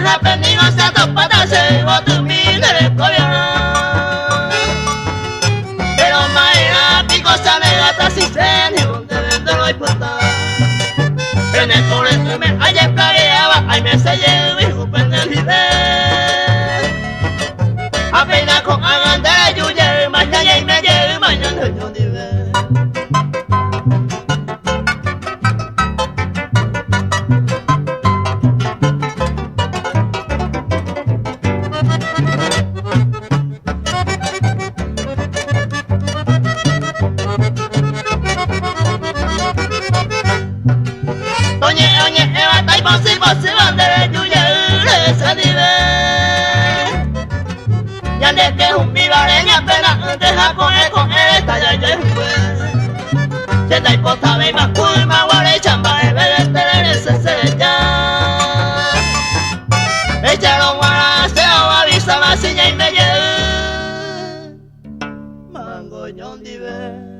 happening on Santo Patase, o tu mire pero maera pico sale gata si se ni donde vendo lo importa. En el core se me haya plareaba, ay me se lleva y jupen el video. Apenas con hagan de la yuya, mañana y me lleva, mañana yo ni ve. Oye, Eva, tai posi bandere yuya, se dive. Ya de que un vivareña apenas deja con él, talla ya jugué. Se da hiposta ve más cool, más guare, chamba, se ya. Echaron guara, se lo avisa más y ya y me lleva. Mango, yon dive.